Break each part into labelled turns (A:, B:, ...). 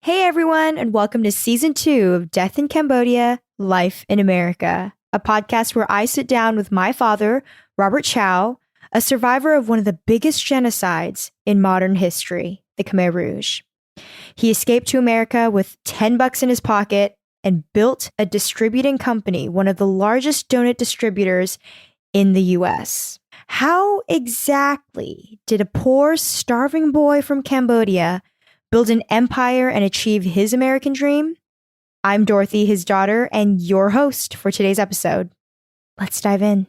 A: Hey everyone, and welcome to season 2 of Death in Cambodia, Life in America, a podcast where I sit down with my father, Robert Chow, a survivor of one of the biggest genocides in modern history, the Khmer Rouge. He escaped to America with $10 in his pocket and built a distributing company, one of the largest donut distributors in the US. How exactly did a poor, starving boy from Cambodia build an empire and achieve his American dream? I'm Dorothy, his daughter, and your host for today's episode. Let's dive in.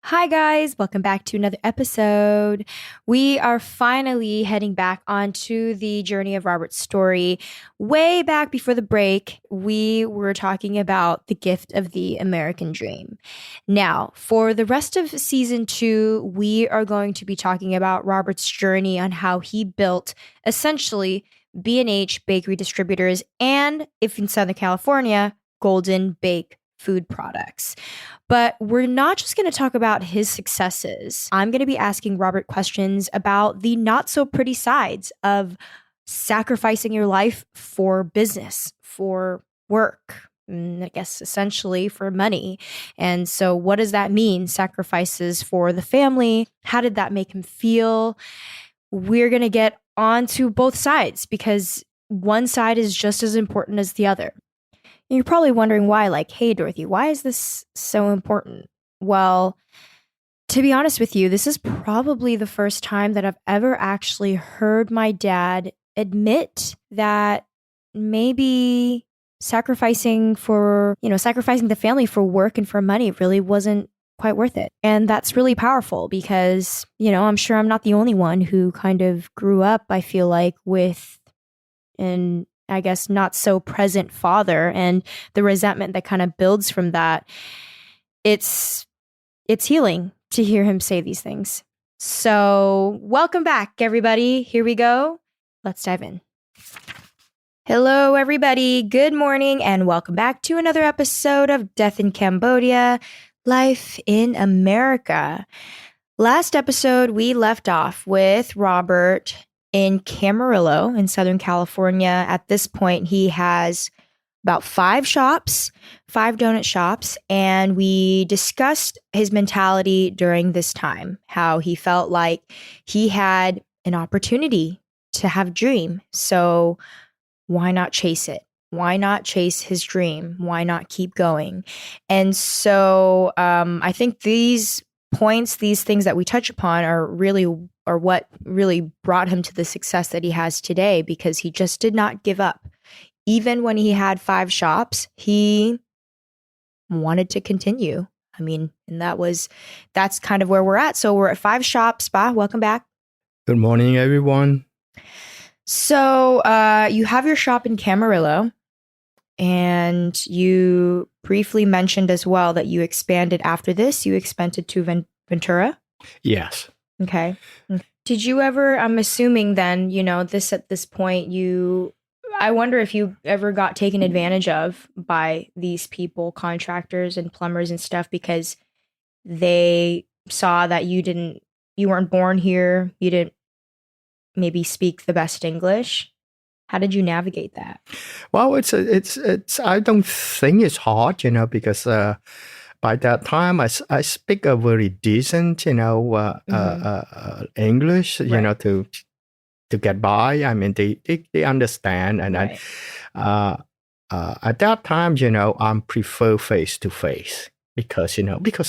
A: Hi guys, welcome back to another episode. We are finally heading back onto the journey of Robert's story. Way back before the break, we were talking about the gift of the American dream. Now, for the rest of season 2, we are going to be talking about Robert's journey on how he built essentially B&H Bakery Distributors and, if in Southern California, Golden Bake food products. But we're not just going to talk about his successes. I'm going to be asking Robert questions about the not so pretty sides of sacrificing your life for business, for work, I guess essentially for money. And so what does that mean? Sacrifices for the family? How did that make him feel? We're going to get onto both sides because one side is just as important as the other. You're probably wondering why, like, hey, Dorothy, why is this so important? Well, to be honest with you, this is probably the first time that I've ever actually heard my dad admit that maybe sacrificing the family for work and for money really wasn't quite worth it. And that's really powerful because, I'm sure I'm not the only one who kind of grew up, I feel like, with an I guess not so present father and the resentment that kind of builds from that. It's healing to hear him say these things. So welcome back, everybody. Here we go. Let's dive in. Hello, everybody. Good morning and welcome back to another episode of Death in Cambodia, Life in America. Last episode, we left off with Robert in Camarillo in Southern California. At this point, he has about 5 donut shops, and we discussed his mentality during this time, how he felt like he had an opportunity to have a dream. So why not chase it? Why not chase his dream? Why not keep going? And so I think these points, these things that we touch upon are what really brought him to the success that he has today, because he just did not give up. Even when he had 5 shops, he wanted to continue. And that's kind of where we're at. So we're at 5 shops. Ba, welcome back.
B: Good morning, everyone.
A: So you have your shop in Camarillo, and you briefly mentioned as well that you expanded after this. You expanded to Ventura?
B: Yes.
A: Okay. Did you ever, I'm assuming then, at this point, I wonder if you ever got taken advantage of by these people, contractors and plumbers and stuff, because they saw that you weren't born here, you didn't maybe speak the best English. How did you navigate that?
B: Well, it's I don't think it's hard, because by that time I speak a very decent, English,
A: Right.
B: To get by. They understand, and
A: Right.
B: at that time, I prefer face to face. Because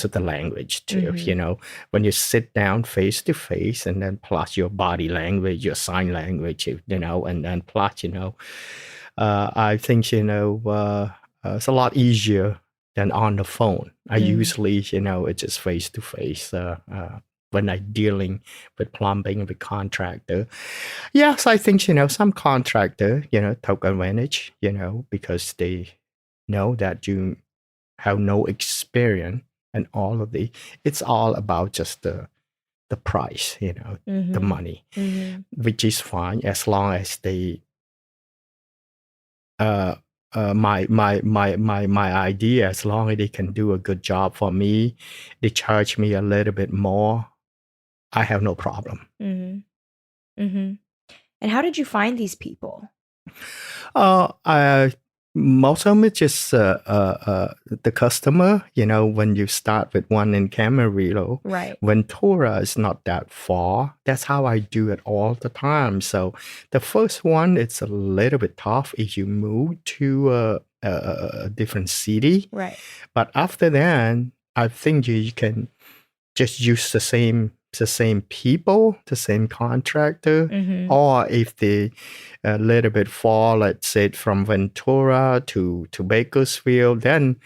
B: of the language too. When you sit down face to face, and then plus your body language, your sign language, and then plus, I think it's a lot easier than on the phone. I usually, it's just face to face. When I'm dealing with plumbing with contractor, yes, I think some contractor took advantage, because they know that you have no experience, and it's all about just the price, the
A: Mm-hmm.
B: money,
A: Mm-hmm.
B: which is fine as long as they my idea, as long as they can do a good job for me, they charge me a little bit more, I have no problem.
A: Mm-hmm. Mm-hmm. And how did you find these people?
B: Most of them is just the customer. When you start with one in Camarillo,
A: Right.
B: Ventura is not that far. That's how I do it all the time. So the first one, it's a little bit tough if you move to a different city.
A: Right.
B: But after that, I think you can just use the same people, the same contractor,
A: Mm-hmm.
B: or if they a little bit far, let's say from Ventura to Bakersfield, then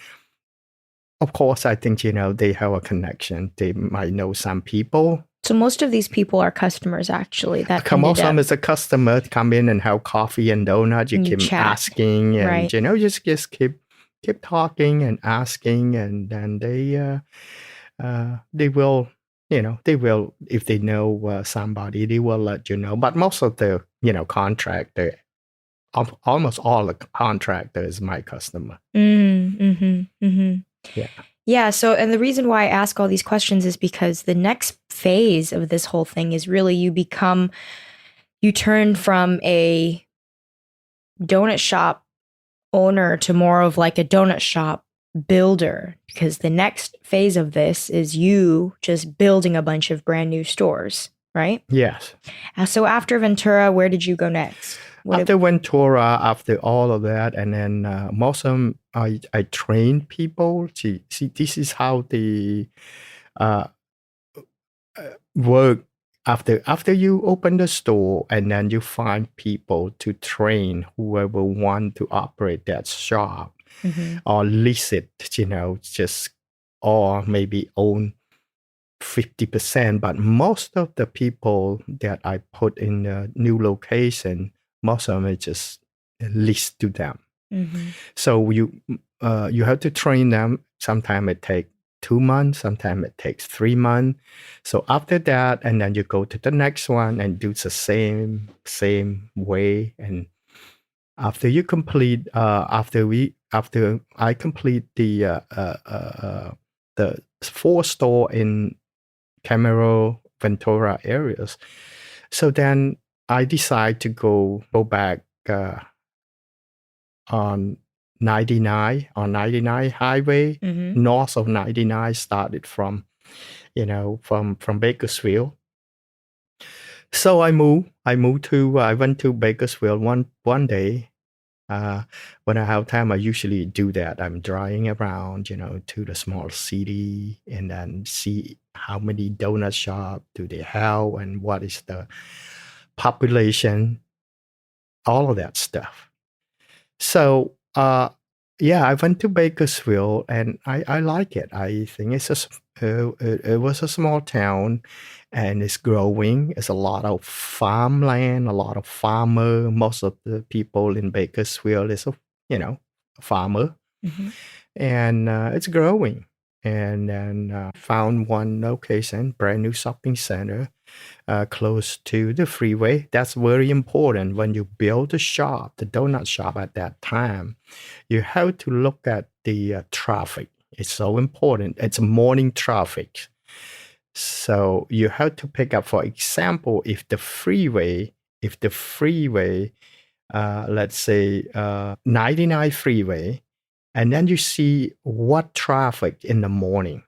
B: of course I think they have a connection. They might know some people.
A: So most of these people are customers, actually. That
B: Most of them is a customer come in and have coffee and donuts. You
A: And you
B: keep
A: chat.
B: asking, and
A: Right.
B: just keep talking and asking, and then they will, if they know somebody, they will let you know. But most of the contractor, almost all the contractor is my customer.
A: Mm-hmm. Mm-hmm.
B: Yeah.
A: Yeah. So, and the reason why I ask all these questions is because the next phase of this whole thing is really you turn from a donut shop owner to more of like a donut shop builder, because the next phase of this is you just building a bunch of brand new stores, right?
B: Yes.
A: So after Ventura, where did you go next?
B: After Ventura, after all of that, and then most of them, I train people. See, this is how the work. After you open the store, and then you find people to train whoever want to operate that shop, or lease it, just, or maybe own 50%. But most of the people that I put in a new location, most of them is just lease to them. So you have to train them. Sometimes it takes 2 months, sometimes it takes 3 months. So after that, and then you go to the next one and do the same way. And after you complete, after I complete the 4 store in Camarillo, Ventura areas, so then I decide to go back on 99 highway, north of 99, started from Bakersfield. So I went to Bakersfield one day. When I have time, I usually do that. I'm driving around, to the small city, and then see how many donut shops do they have and what is the population, all of that stuff. So, I went to Bakersfield, and I like it. I think it was a small town, and it's growing. It's a lot of farmland, a lot of farmer. Most of the people in Bakersfield is a farmer, and it's growing. And then found one location, brand new shopping center, close to the freeway. That's very important when you build the donut shop at that time. You have to look at the traffic. It's so important. It's morning traffic. So you have to pick up, for example, if the freeway, let's say 99 freeway, and then you see what traffic in the morning.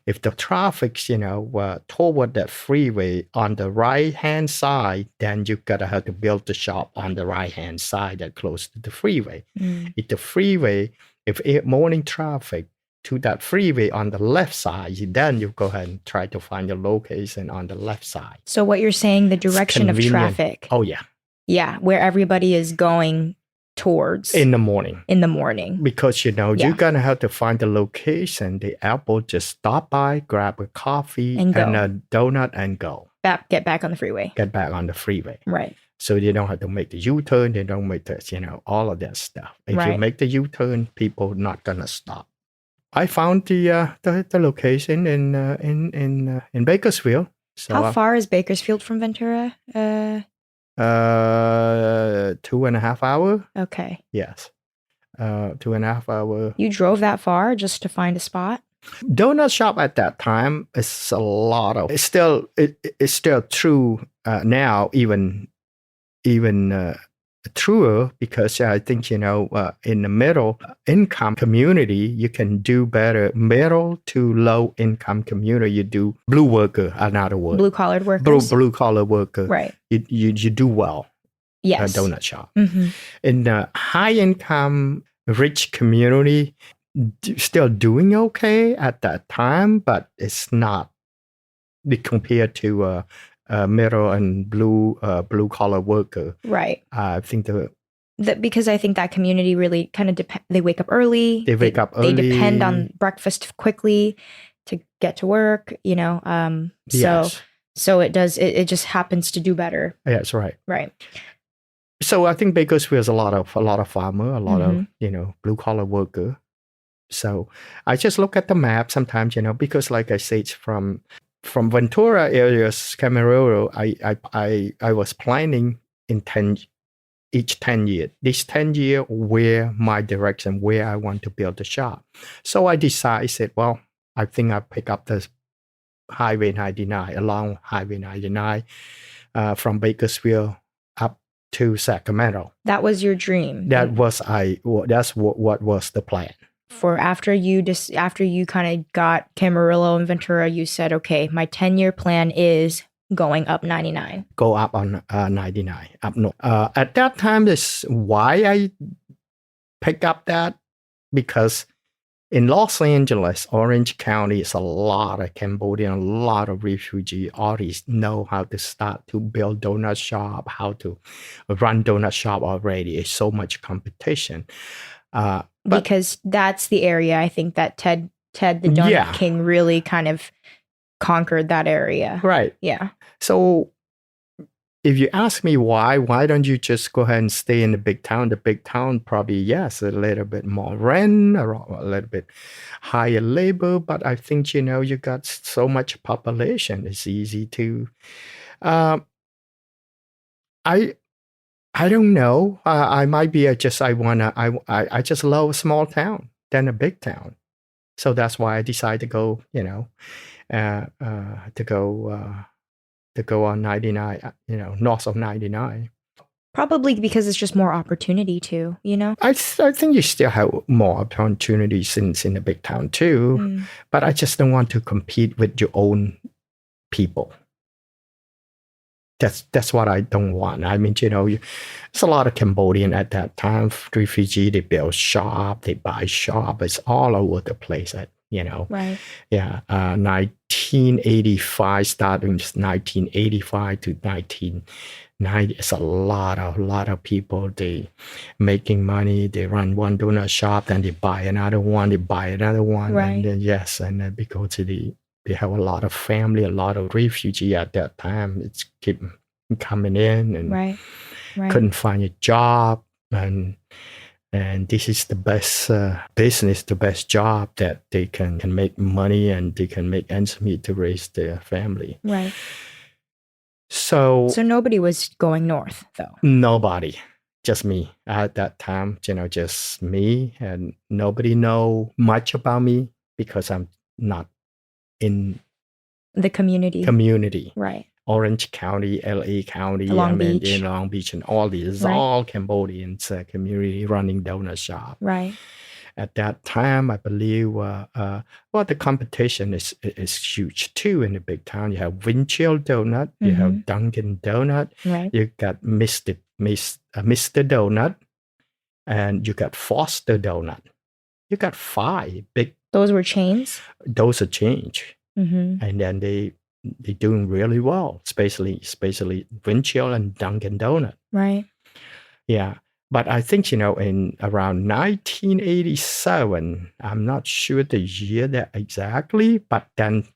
B: If the traffic's, toward that freeway on the right-hand side, then you gotta have to build the shop on the right-hand side that close to the freeway. If the freeway, morning traffic to that freeway on the left side, then you go ahead and try to find your location on the left side.
A: So what you're saying, the direction of traffic.
B: Oh, yeah.
A: Yeah, where everybody is going towards.
B: In the morning. Because, you're going to have to find the location. The Apple just stop by, grab a coffee and a donut and go.
A: Get back on the freeway.
B: Right. So you don't have to make the U-turn. They don't make the, all of that stuff. If you make the U-turn, people not going to stop. I found the location in Bakersfield. So
A: How far is Bakersfield from Ventura?
B: 2.5 hours.
A: Okay.
B: Yes. 2.5 hours.
A: You drove that far just to find a spot?
B: Donut shop at that time is a lot of. It's still true now, even truer, because I think in the middle income community you can do better. Middle to low income community, you do blue worker, another word,
A: Blue collared workers?
B: blue collar worker.
A: Right.
B: You do well.
A: Yes.
B: Donut shop.
A: Mm-hmm.
B: In the high income rich community, still doing okay at that time, but it's not compared to middle and blue collar worker.
A: Right.
B: I think
A: because I think that community really kind of they wake up early.
B: They wake up early.
A: They depend on breakfast quickly to get to work,
B: Yes.
A: So it just happens to do better.
B: Yeah, that's right.
A: Right.
B: So I think Bakersfield is a lot of farmer, a lot
A: Mm-hmm.
B: of blue collar worker. So I just look at the map sometimes, because like I said, from Ventura areas, Camarillo, I was planning in 10 years. This 10 year where my direction, where I want to build the shop. So I decided, well, I think I pick up the Highway 99, along Highway 99, from Bakersfield up to Sacramento.
A: That was your dream.
B: That's what was the plan.
A: For after you kind of got Camarillo and Ventura, you said, okay, my 10-year plan is going up 99.
B: Go up on 99, up north. At that time, that's why I picked up that, because in Los Angeles, Orange County, is a lot of Cambodian, a lot of refugee artists know how to start to build donut shop, how to run donut shop already. It's so much competition.
A: Because that's the area I think that Ted the Donut King really kind of conquered that area.
B: Right.
A: Yeah.
B: So if you ask me why don't you just go ahead and stay in the big town? The big town probably, yes, a little bit more rent, or a little bit higher labor, but I think, you got so much population. It's easy to, I don't know. I might be I just love a small town than a big town. So that's why I decided to go, to go on 99, north of 99.
A: Probably because it's just more opportunity too,
B: I think you still have more opportunities in the big town too, but I just don't want to compete with your own people. That's what I don't want. I mean, there's a lot of Cambodian at that time, refugee, they build shop, they buy shop. It's all over the place,
A: Right.
B: Yeah. 1985, starting 1985 to 1990, it's a lot of people, they making money, they run one donut shop, then they buy another one,
A: Right.
B: And then, and then because they have a lot of family, a lot of refugee at that time. It's keep coming in and
A: right.
B: couldn't find a job, and this is the best business, the best job that they can make money and they can make ends meet to raise their family.
A: Right.
B: So
A: nobody was going north, though.
B: Nobody, just me at that time. Just me, and nobody know much about me because I'm not in
A: the community. Right.
B: Orange County, LA County,
A: Long Beach.
B: In Long Beach, and all these, all Cambodians community running donut shop.
A: Right.
B: At that time, I believe, the competition is huge too in the big town. You have Winchell Donut, you have Dunkin' Donut,
A: right.
B: You got Mr. Donut, and you got Foster Donut. You got 5 big.
A: Those were chains?
B: Those are chains.
A: Mm-hmm.
B: And then they're doing really well, especially Winchell and Dunkin' Donut.
A: Right.
B: Yeah. But I think, in around 1987, I'm not sure the year that exactly, but then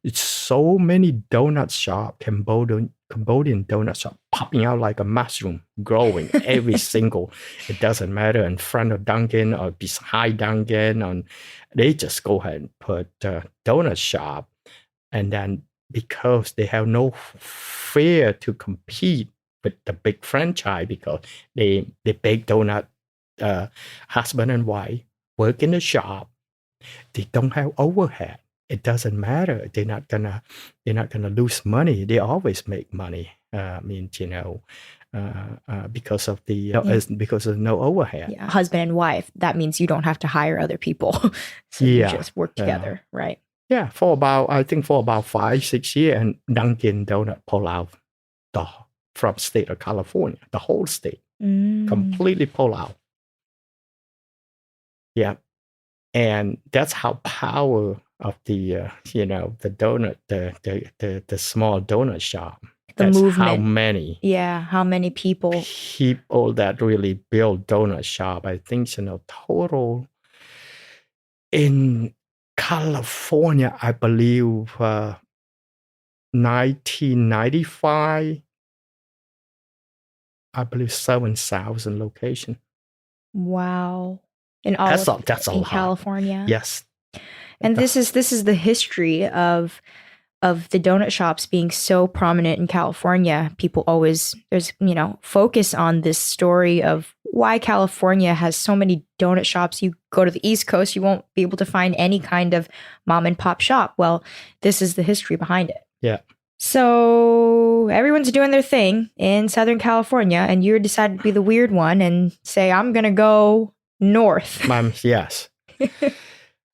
B: it's so many donut shop, Cambodian donut shop popping out like a mushroom, growing every single, it doesn't matter, in front of Dunkin' or beside Dunkin', and they just go ahead and put donut shop. And then because they have no fear to compete with the big franchise because they bake donut, husband and wife work in the shop. They don't have overhead. It doesn't matter. They're not gonna lose money. They always make money. Because of because of no overhead.
A: Yeah. Husband and wife. That means you don't have to hire other people. So you just work together, right?
B: Yeah, for about 5-6 years, and Dunkin' Donut pull out from state of California, the whole state, completely pull out. Yeah, and that's how power of the the donut, the small donut shop. That's
A: movement.
B: How
A: many people
B: that really build donut shop. I think total in California, I believe 1995, I believe 7,000 locations.
A: Wow.
B: That's a lot.
A: California.
B: Yes.
A: And this is the history of the donut shops being so prominent in California. People always, there's, focus on this story of why California has so many donut shops. You go to the East Coast, you won't be able to find any kind of mom and pop shop. Well, this is the history behind it.
B: Yeah.
A: So everyone's doing their thing in Southern California, and you decided to be the weird one and say, I'm going to go north.
B: Yes.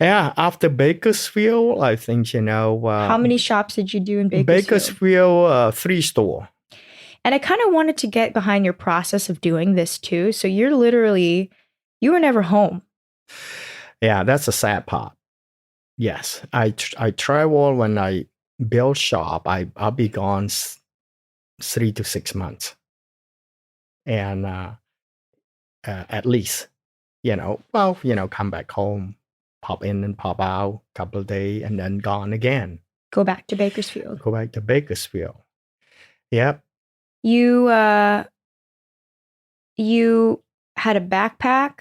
B: Yeah, after Bakersfield, I think,
A: how many shops did you do in Bakersfield?
B: Bakersfield, 3 stores.
A: And I kind of wanted to get behind your process of doing this too. So you were never home.
B: Yeah, that's the sad part. Yes, I travel when I build shop. I'll be gone 3 to 6 months. And at least, come back home, pop in and pop out a couple of days, and then gone again.
A: Go back to Bakersfield.
B: Yep.
A: You had a backpack.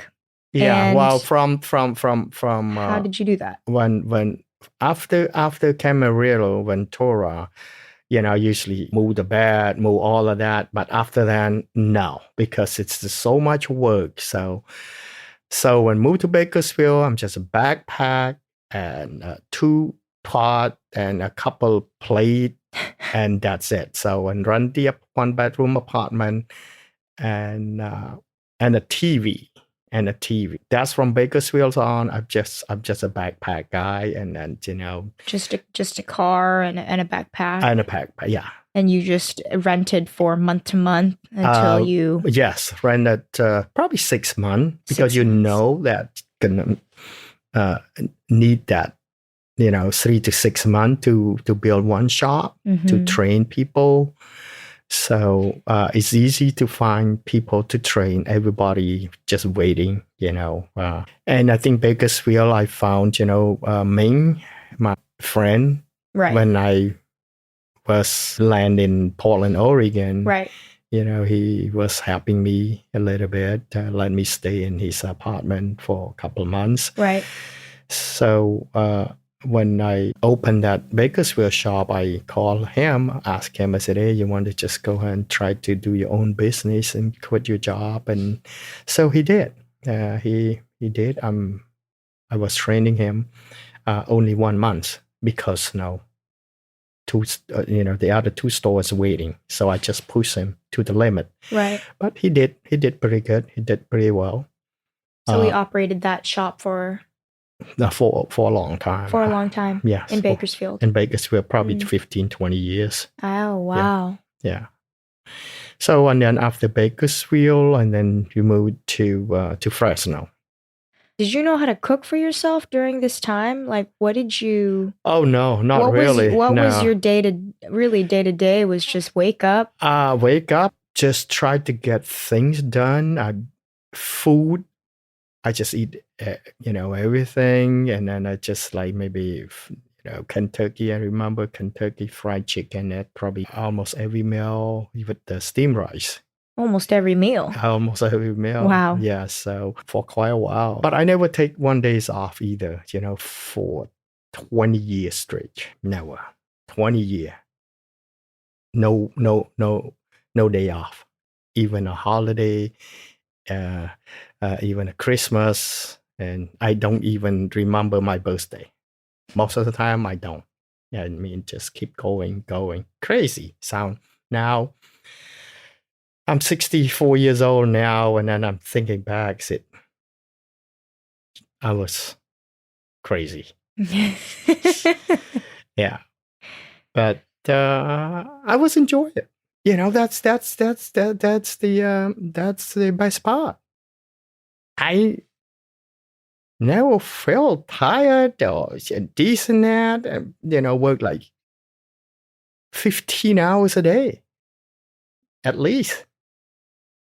B: Yeah. Well, from
A: how did you do that?
B: When after Camarillo, Ventura, usually move the bed, move all of that. But after that, no, because it's just so much work. So when moved to Bakersfield, I'm just a backpack and 2 pot and a couple plate, and that's it. So when run the 1-bedroom apartment and a TV. That's from Bakersfield on. I'm just a backpack guy, and then
A: just a car and a backpack
B: and a backpack. Yeah.
A: And you just rented for month to month until you...
B: Yes, rented probably 6 months because that gonna need that, 3 to 6 months to build one shop, to train people. So it's easy to find people to train. Everybody just waiting, And I think Bakersfield, I found, Ming, my friend,
A: right,
B: when I was land in Portland, Oregon.
A: Right.
B: He was helping me a little bit, let me stay in his apartment for a couple of months.
A: Right.
B: So when I opened that Bakersfield shop, I called him, asked him, I said, hey, you want to just go ahead and try to do your own business and quit your job? And so he did. He did. I was training him only 1 month because the other 2 stores waiting. So I just pushed him to the limit.
A: Right.
B: But he did pretty good. He did pretty well.
A: So we operated that shop for
B: a long time.
A: For a long time.
B: Yes.
A: In Bakersfield.
B: Probably 15, 20 years.
A: Oh, wow.
B: Yeah. So, and then after Bakersfield, and then you moved to Fresno.
A: Did you know how to cook for yourself during this time? Like, what did you...
B: Oh, no, not really.
A: What was your day to day was just wake up?
B: Wake up, just try to get things done. Food, I just eat, everything. And then I just like maybe, Kentucky. I remember Kentucky Fried Chicken at probably almost every meal with the steamed rice.
A: Almost every meal.
B: Wow. Yeah, so for quite a while. But I never take 1 day off either, for 20 years straight. Never. 20 years. No day off. Even a holiday, even a Christmas, and I don't even remember my birthday. Most of the time, I don't. I mean, just keep going. Crazy sound. Now, I'm 64 years old now, and then I'm thinking back, I was crazy. Yeah, but I was enjoying it. That's the best part. I never felt tired or decent at, work like 15 hours a day, at least,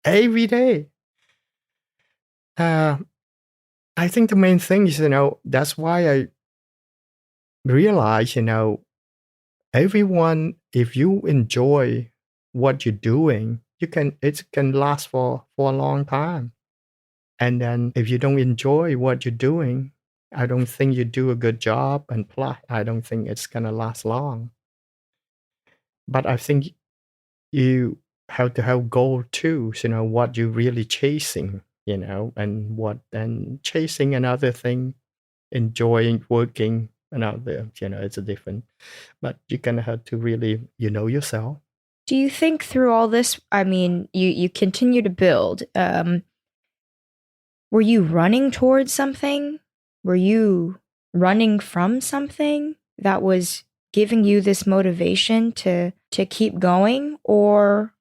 B: every day. I think the main thing is, that's why I realize, everyone, if you enjoy what you're doing, it can last for a long time. And then if you don't enjoy what you're doing, I don't think you do a good job, and plus, I don't think it's gonna last long. But I think you have to have goal too, what you're really chasing, and chasing another thing, enjoying working another, it's a different. But you're gonna have to really, yourself.
A: Do you think through all this, I mean, you continue to build, were you running towards something? Were you running from something that was giving you this motivation to keep going, or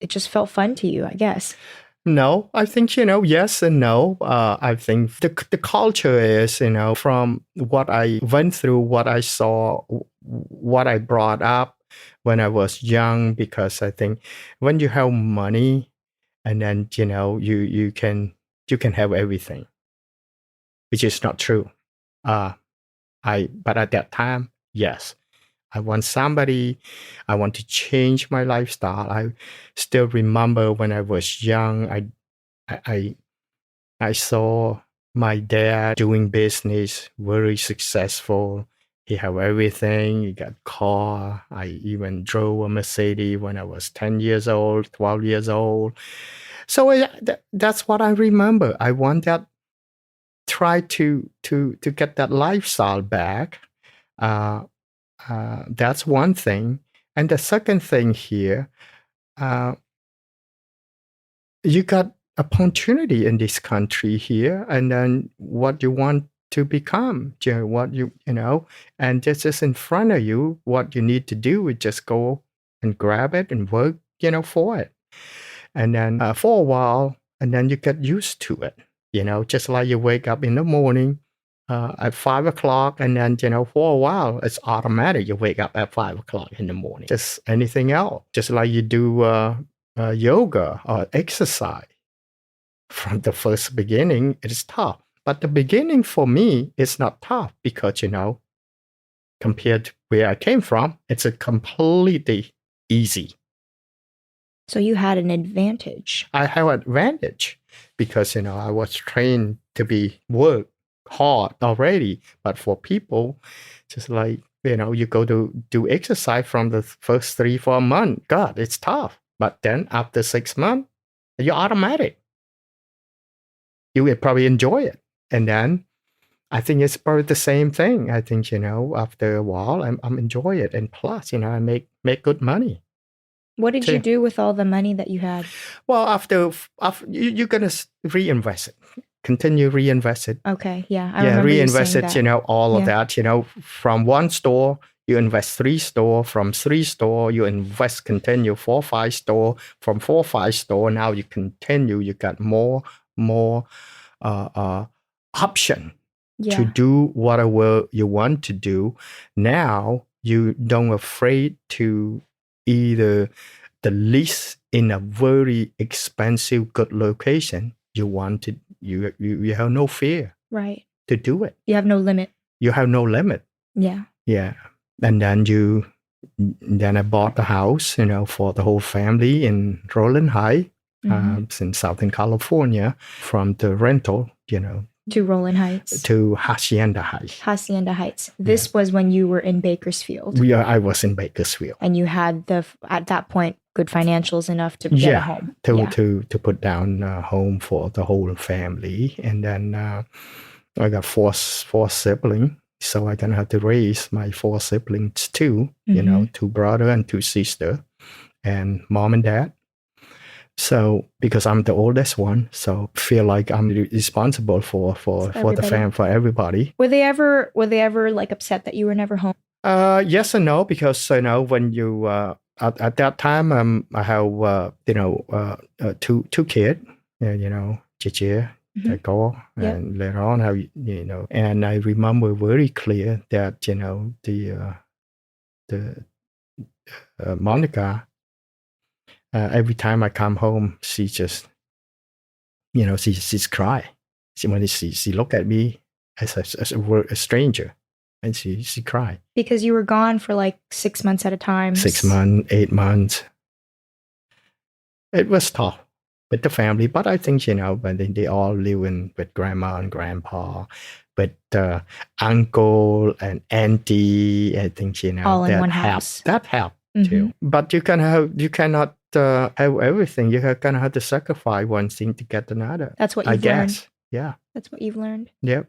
A: it just felt fun to you, I guess?
B: No, I think, yes and no. I think the culture is, from what I went through, what I saw, what I brought up when I was young, because I think when you have money, and then, you can have everything, which is not true. But at that time, yes, I want to change my lifestyle. I still remember when I was young, I saw my dad doing business, very successful. He had everything. He got a car. I even drove a Mercedes when I was 10 years old, 12 years old. So that's what I remember. I want that, try to get that lifestyle back. That's one thing. And the second thing here, you got opportunity in this country here, and then what you want to become, what and this is in front of you. What you need to do is just go and grab it and work, for it. And then for a while, and then you get used to it, just like you wake up in the morning at 5 o'clock, and then, for a while, it's automatic. You wake up at 5 o'clock in the morning. Just anything else, just like you do yoga or exercise. From the first beginning, it is tough. But the beginning for me is not tough because, compared to where I came from, it's a completely easy.
A: So you had an advantage.
B: I have an advantage because, I was trained to work hard already. But for people, just like, you go to do exercise from the first 3-4 months, God, it's tough. But then after 6 months, you're automatic. You will probably enjoy it. And then I think it's probably the same thing. I think, after a while, I'm enjoy it. And plus, I make good money.
A: What did you do with all the money that you had?
B: Well, after you're going to reinvest it. Continue reinvest it.
A: Okay, yeah. I remember
B: reinvest
A: you
B: it,
A: saying that.
B: All of that, from one store, you invest 3 store. From 3 store, you continue 4, 5 store. From 4, 5 store, now you continue, you got more option to do whatever you want to do. Now you don't afraid to either the lease in a very expensive good location. You want to, you have no fear,
A: right,
B: to do it.
A: You have no limit.
B: You have no limit.
A: Yeah.
B: And then I bought the house, for the whole family in Rowland Heights. In Southern California, from the rental,
A: To Roland Heights.
B: to Hacienda Heights.
A: Hacienda Heights. This was when you were in Bakersfield.
B: I was in Bakersfield.
A: And you had at that point good financials enough to get a home.
B: To put down a home for the whole family. And then I got four siblings. So I gonna have to raise my 4 siblings too, you know, 2 brothers and 2 sisters, and mom and dad. So because I'm the oldest one, so feel like I'm responsible for the family, for everybody.
A: Were they ever like upset that you were never home?
B: Yes and no, because you know when you at that time I have two kids, you know, Chichi. Go and later on how you know, and I remember very clear that you know the Monica, every time I come home she just, you know, she's cry. When she look at me as a stranger, and she cry
A: because you were gone for like 6 months at a time.
B: 6 months, 8 months. It was tough with the family, but I think, you know, but they all live with grandma and grandpa, with uncle and auntie. I think, you know,
A: all in one house.
B: That helped too. But you cannot have everything. You kind of have to sacrifice one thing to get another.
A: That's what you've learned.
B: Yeah.
A: That's what you've learned.
B: Yep.